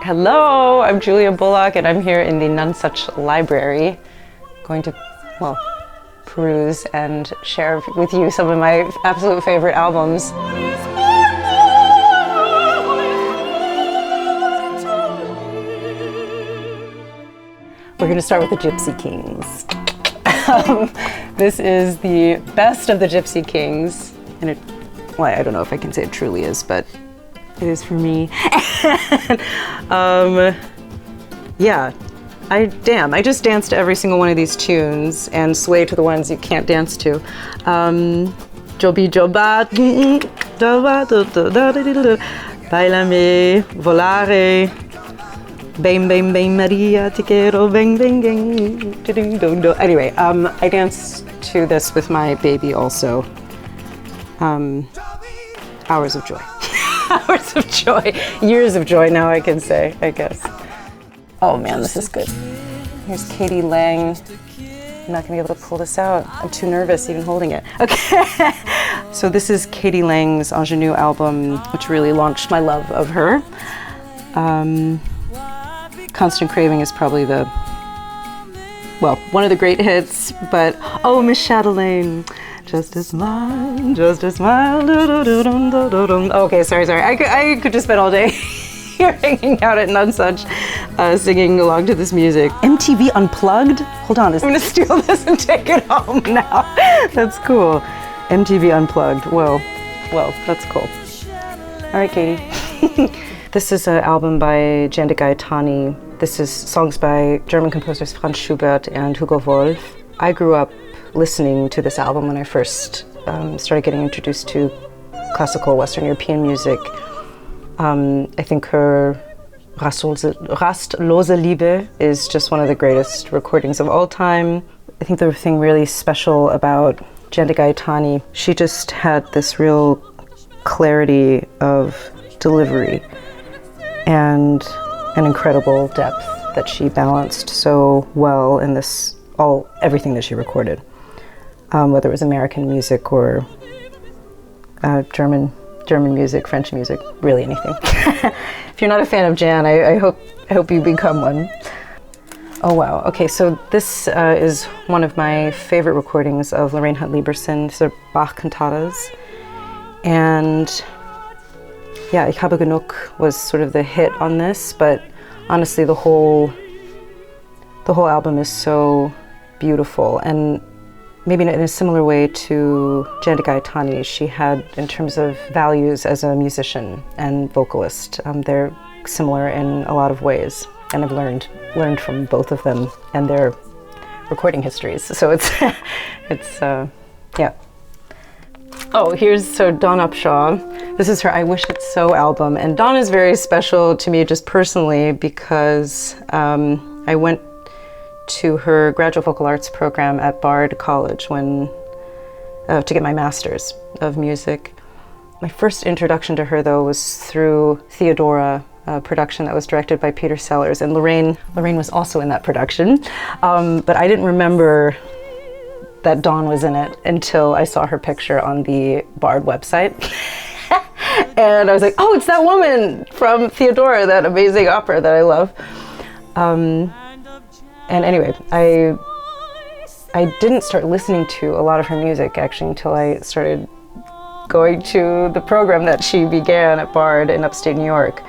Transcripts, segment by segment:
Hello, I'm Julia Bullock, and I'm here in the Nonesuch library, going to, well, peruse and share with you some of my absolute favorite albums. We're going to start with the Gypsy Kings. This is the best of the Gypsy Kings, and it, well, I don't know if I can say it truly is, but it is for me. Yeah, I just danced to every single one of ththese tunes and sway to the ones you can't dance to. Jobi joba, bailame, volare, bang bang bang Maria, te quiero, bang bang bang. Anyway, I danced to this with my baby also. Hours of joy. Hours of joy. Years of joy now I can say, I guess. Oh man, this is good. Here's Katie Lang. I'm not gonna be able to pull this out. I'm too nervous even holding it. Okay. So this is Katie Lang's Ingénue album, which really launched my love of her. Constant Craving is probably one of the great hits, but oh, Miss Chatelaine. Just a smile, just a smile. Okay, sorry. I could just spend all day here hanging out at Nonesuch, singing along to this music. MTV Unplugged? Hold on, I'm gonna steal this and take it home now. That's cool. MTV Unplugged. Whoa, that's cool. All right, Katie. This is an album by DeGaetani. This is songs by German composers Franz Schubert and Hugo Wolf. I grew up listening to this album when I first started getting introduced to classical Western European music. I think her Rastlose Liebe is just one of the greatest recordings of all time. I think the thing really special about DeGaetani, she just had this real clarity of delivery and an incredible depth that she balanced so well in everything that she recorded. Whether it was American music or German music, French music, really anything. If you're not a fan of Jan, I hope you become one. Oh wow, okay, so this is one of my favorite recordings of Lorraine Lieberson. These are Bach Cantatas. And yeah, Ich habe genug was sort of the hit on this, but honestly the whole album is so beautiful, and maybe in a similar way to DeGaetani, she had, in terms of values as a musician and vocalist, they're similar in a lot of ways, and I've learned from both of them and their recording histories. So it's yeah. Oh, here's Dawn Upshaw. This is her I Wish It So album, and Dawn is very special to me just personally because I went to her graduate vocal arts program at Bard College to get my master's of music. My first introduction to her, though, was through Theodora, a production that was directed by Peter Sellers, and Lorraine was also in that production, but I didn't remember that Dawn was in it until I saw her picture on the Bard website. And I was like, oh, it's that woman from Theodora, that amazing opera that I love. And anyway, I didn't start listening to a lot of her music actually until I started going to the program that she began at Bard in upstate New York.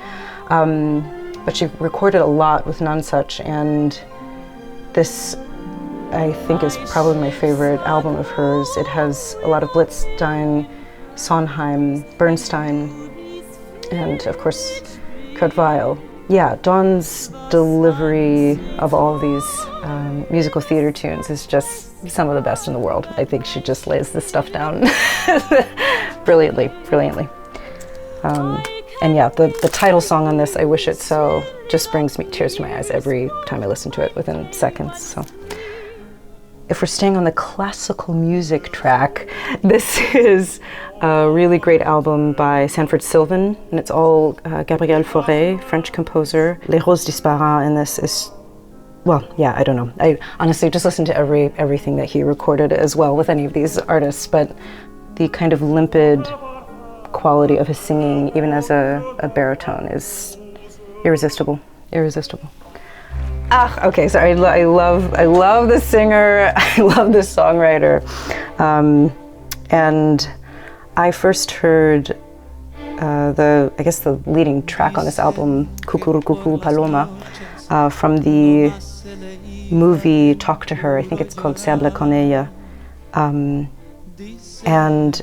But she recorded a lot with Nonesuch, and this I think is probably my favorite album of hers. It has a lot of Blitzstein, Sondheim, Bernstein, and of course Kurt Weill. Yeah, Dawn's delivery of all of these musical theater tunes is just some of the best in the world. I think she just lays this stuff down brilliantly. And yeah, the title song on this, I Wish It So, just brings me tears to my eyes every time I listen to it within seconds. So, if we're staying on the classical music track, this is a really great album by Sanford Sylvan, and it's all Gabriel Fauré, French composer. Les Roses Disparats in this is, well, yeah, I don't know. I honestly just listened to everything that he recorded as well with any of these artists, but the kind of limpid quality of his singing, even as a baritone, is Irresistible. Irresistible. Ah, okay, sorry. I love the singer. I love the songwriter. And I first heard the leading track on this album, Cucurucucu Paloma, from the movie Talk to Her. I think it's called Se habla con ella. And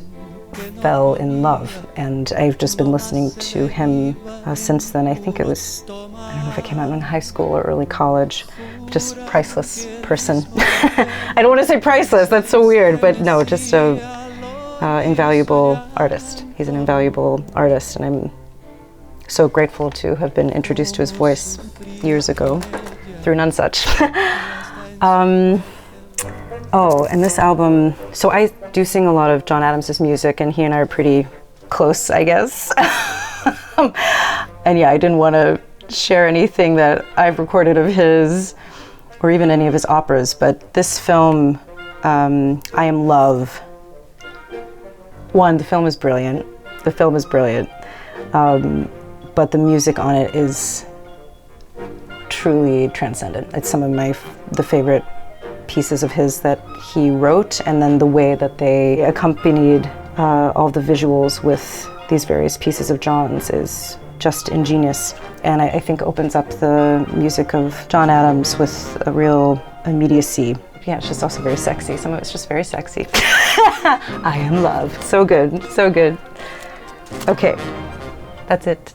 fell in love. And I've just been listening to him since then. I think it was, I don't know if it came out in high school or early college. Just priceless person. I don't want to say priceless, that's so weird, but no, just a invaluable artist. He's an invaluable artist, and I'm so grateful to have been introduced to his voice years ago through Nonesuch. Oh, and this album, so I do sing a lot of John Adams's music, and he and I are pretty close, I guess. And yeah, I didn't want to share anything that I've recorded of his, or even any of his operas, but this film, I Am Love, one, the film is brilliant. The film is brilliant. But the music on it is truly transcendent. It's some of the favorite pieces of his that he wrote, and then the way that they accompanied all the visuals with these various pieces of John's is just ingenious, and I think opens up the music of John Adams with a real immediacy. Yeah, it's just also very sexy. Some of it's just very sexy. I Am Love. So good, so good. Okay, that's it.